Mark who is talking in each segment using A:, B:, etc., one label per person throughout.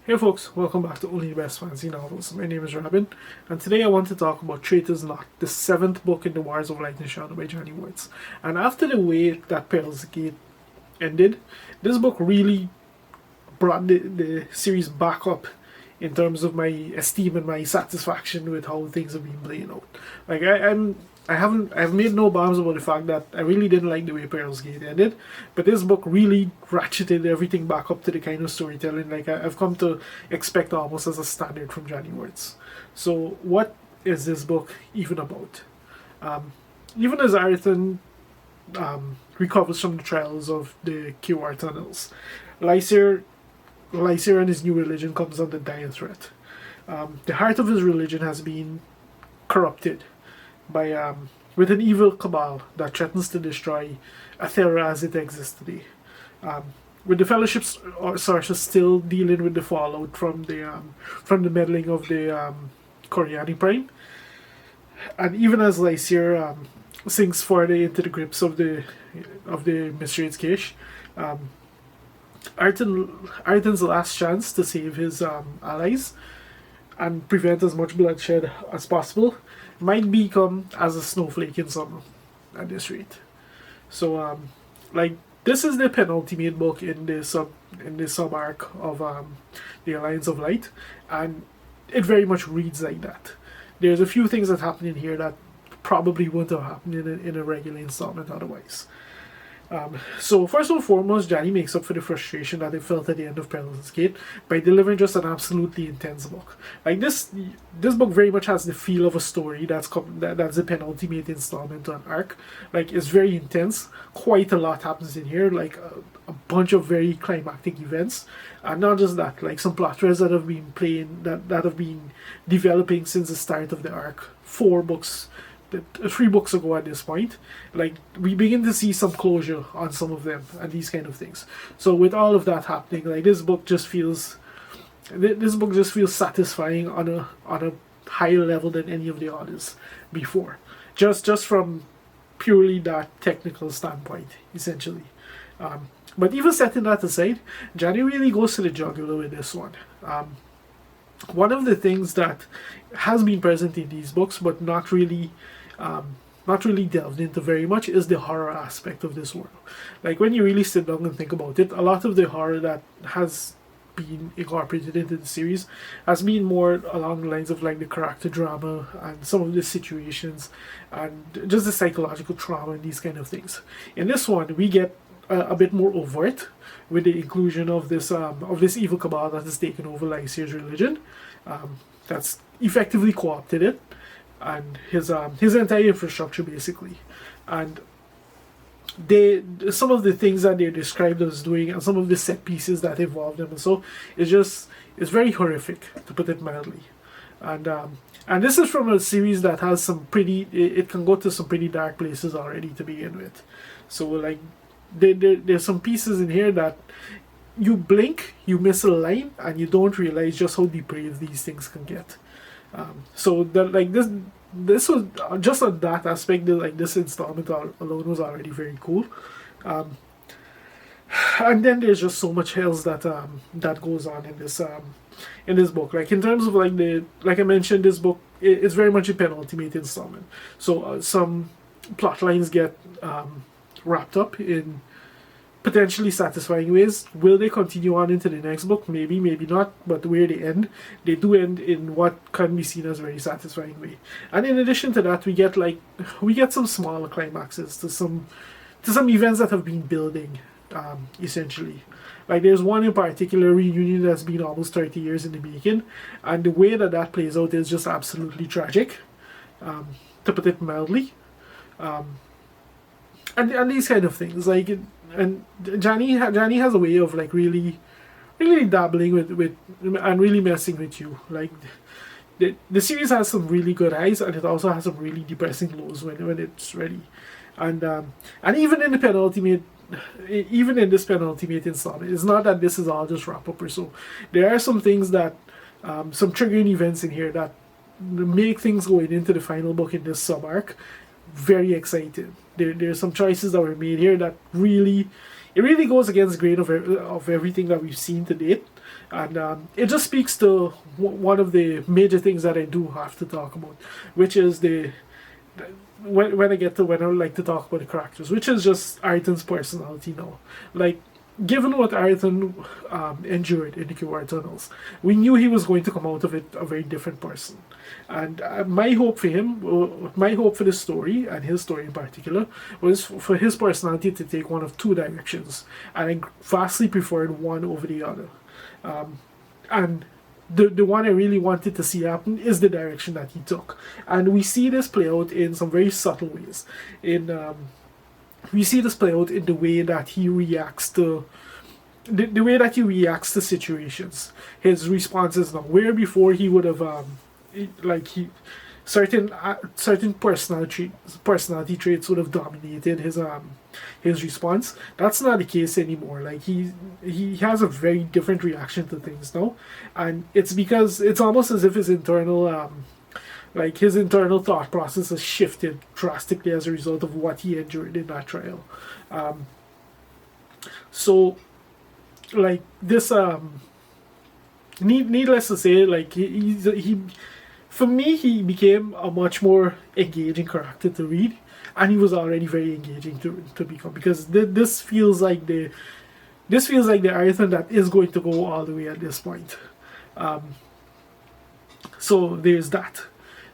A: Hey folks, welcome back to Only the Best Fantasy Novels. My name is Robin, and today I want to talk about Traitor's Knot, the seventh book in the Wars of Light and Shadow by Janny Wurts. And after the way that Perils Gate ended, this book really brought the series back up in terms of my esteem and my satisfaction with how things have been playing out. Like I've made no bombs about the fact that I really didn't like the way Perils Gate ended, but this book really ratcheted everything back up to the kind of storytelling like I've come to expect almost as a standard from Janny Wurts. So what is this book even about? Even as Ayrton recovers from the trials of the QR tunnels, Lysair and his new religion comes under dire threat. The heart of his religion has been corrupted by with an evil cabal that threatens to destroy Athera as it exists today. With the Fellowship's sources still dealing with the fallout from the meddling of the Coriani Prime, and even as Lysair sinks further into the grips of the Mistreat's Cache, Ayrton's last chance to save his allies and prevent as much bloodshed as possible might become as a snowflake in summer at this rate. So this is the penultimate book in the sub arc of the Alliance of Light, and it very much reads like that. There's a few things that happen in here that probably wouldn't have happened in a regular installment otherwise. So first and foremost, Janny makes up for the frustration that they felt at the end of Perilous Gate by delivering just an absolutely intense book. Like this book very much has the feel of a story that's the penultimate installment to an arc. Like it's very intense. Quite a lot happens in here. Like a bunch of very climactic events, and not just that. Like some plot threads that have been developing since the start of the arc. 3 books ago at this point. Like we begin to see some closure on some of them and these kind of things. So with all of that happening, like this book just feels satisfying on a higher level than any of the others before. Just from purely that technical standpoint, essentially. But even setting that aside, Janny really goes to the jugular with this one. One of the things that has been present in these books, but not really delved into very much, is the horror aspect of this world. Like when you really sit down and think about it, a lot of the horror that has been incorporated into the series has been more along the lines of like the character drama and some of the situations and just the psychological trauma and these kind of things. In this one, we get a bit more overt with the inclusion of this evil cabal that has taken over Lysair's religion, that's effectively co-opted it and his entire infrastructure basically. And some of the things that they're described as doing and some of the set pieces that involve them and so it's very horrific, to put it mildly. And this is from a series that has it can go to some pretty dark places already to begin with. So like there's some pieces in here that you blink, you miss a line, and you don't realize just how depraved these things can get. So that like this was just on that aspect. Like this installment alone was already very cool. And then there's just so much else that goes on in this book. Like in terms of like I mentioned, this book is very much a penultimate installment. So some plot lines get wrapped up in potentially satisfying ways. Will they continue on into the next book? Maybe, maybe not. But where they end, they do end in what can be seen as a very satisfying way. And in addition to that, we get some smaller climaxes to some events that have been building, essentially. Like there's one in particular, reunion that's been almost 30 years in the making, and the way that plays out is just absolutely tragic, to put it mildly. And these kind of things, like, and Janny has a way of like really dabbling with and really messing with you. Like the series has some really good highs, and it also has some really depressing lows when it's ready. And even in this penultimate installment, it's not that this is all just wrap up or so. There are some things that some triggering events in here that make things going into the final book in this sub arc very exciting. There's some choices that were made here that really goes against the grain of everything that we've seen to date, And it just speaks to one of the major things that I do have to talk about, which is when I like to talk about the characters, which is just Ayrton's personality now. Like, given what Ayrton endured in the QR tunnels, we knew he was going to come out of it a very different person. And my hope for him, my hope for this story, and his story in particular, was for his personality to take one of two directions. And I vastly preferred one over the other. And the one I really wanted to see happen is the direction that he took. And we see this play out in some very subtle ways. We see this play out in the way that he reacts to the way that he reacts to situations. His responses now, where before he would have certain personality traits would have dominated his response. That's not the case anymore. Like, he has a very different reaction to things now, and it's because it's almost as if his internal thought process has shifted drastically as a result of what he endured in that trial. So, like, this, needless to say, like, he for me, he became a much more engaging character to read, and he was already very engaging to become, because this feels like the Ayrton that is going to go all the way at this point. So there's that.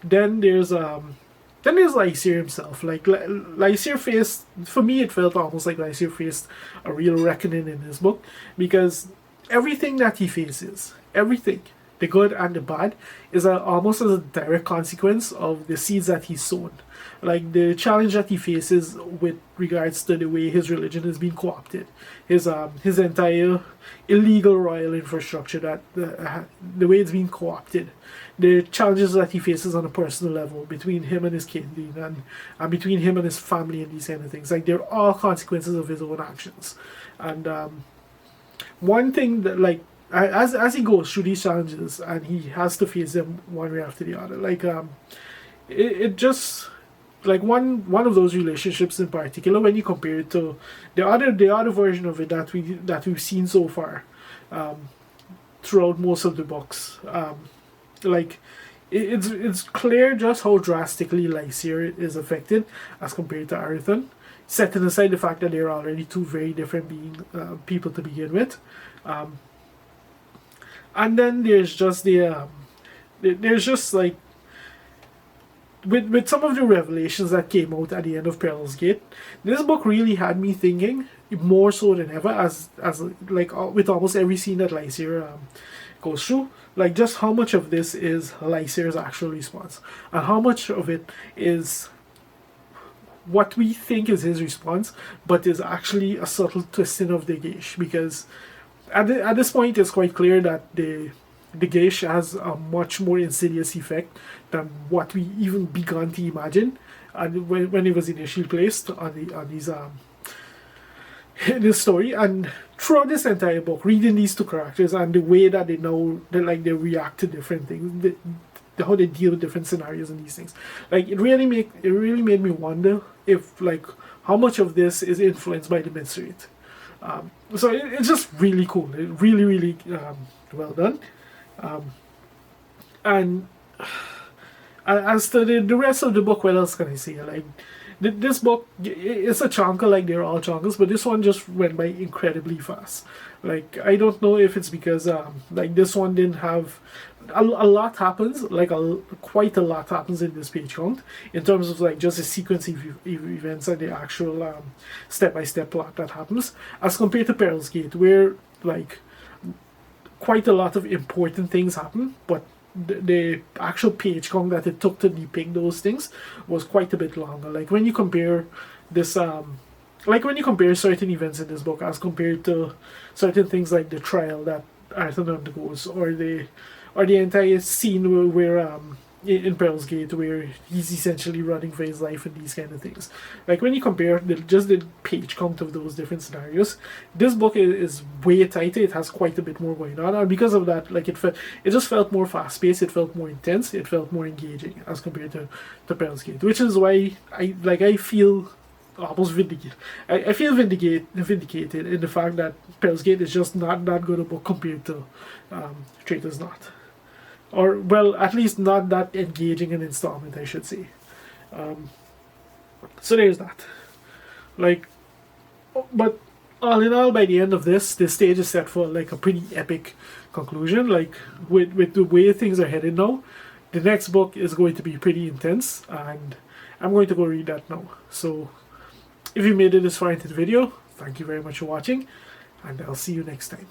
A: Then there's Lysair himself. Like, Lysair faced, for me, it felt almost like Lysair faced a real reckoning in this book, because everything that he faces, everything, the good and the bad, is almost as a direct consequence of the seeds that he's sown. Like, the challenge that he faces with regards to the way his religion has been co-opted, his entire illegal royal infrastructure, that the way it's been co-opted, the challenges that he faces on a personal level between him and his kindred, and between him and his family, and these kind of things. Like, they're all consequences of his own actions. And one thing that, like, as he goes through these challenges and he has to face them one way after the other, like, it just, like, one of those relationships in particular, when you compare it to the other version of it that we've seen so far, throughout most of the books, like, it's clear just how drastically Lysair is affected as compared to Ayrton, setting aside the fact that they're already two very different people to begin with. And then there's just like, with some of the revelations that came out at the end of Pearl's Gate, this book really had me thinking more so than ever, as like, with almost every scene that Lysair goes through, like, just how much of this is Lysair's actual response, and how much of it is what we think is his response, but is actually a subtle twisting of the gauge. Because at this point, it's quite clear that the gauge has a much more insidious effect than what we even began to imagine, and when it was initially placed on these in this story. And throughout this entire book, reading these two characters and the way that they react to different things, how they deal with different scenarios and these things, like, it really made me wonder if, like, how much of this is influenced by the Mysteries. So it's just really cool. It really well done. And as to the rest of the book, what else can I say? Like, this book, it's a chunker, like they're all chunkers, but this one just went by incredibly fast. Like, I don't know if it's because like, this one didn't have a lot happens, like quite a lot happens in this page count, in terms of, like, just the sequence of events and the actual step-by-step plot that happens, as compared to Pearl's Gate, where, like, quite a lot of important things happen, but the actual page count that it took to depict those things was quite a bit longer. Like, when you compare this when you compare certain events in this book as compared to certain things like the trial that Arthur undergoes, or the entire scene where in Pearl's Gate, where he's essentially running for his life and these kind of things. Like, when you compare just the page count of those different scenarios, this book is way tighter. It has quite a bit more going on, and because of that, like, it just felt more fast paced. It felt more intense. It felt more engaging as compared to Pearl's Gate, which is why I feel almost vindicated. I feel vindicated in the fact that Perils Gate is just not that good a book compared to Traitor's Not. Or, well, at least not that engaging an installment, I should say. So there's that. Like, but all in all, by the end of this stage is set for like a pretty epic conclusion. Like, with the way things are headed now, the next book is going to be pretty intense, and I'm going to go read that now. So, if you made it this far into the video, thank you very much for watching, and I'll see you next time.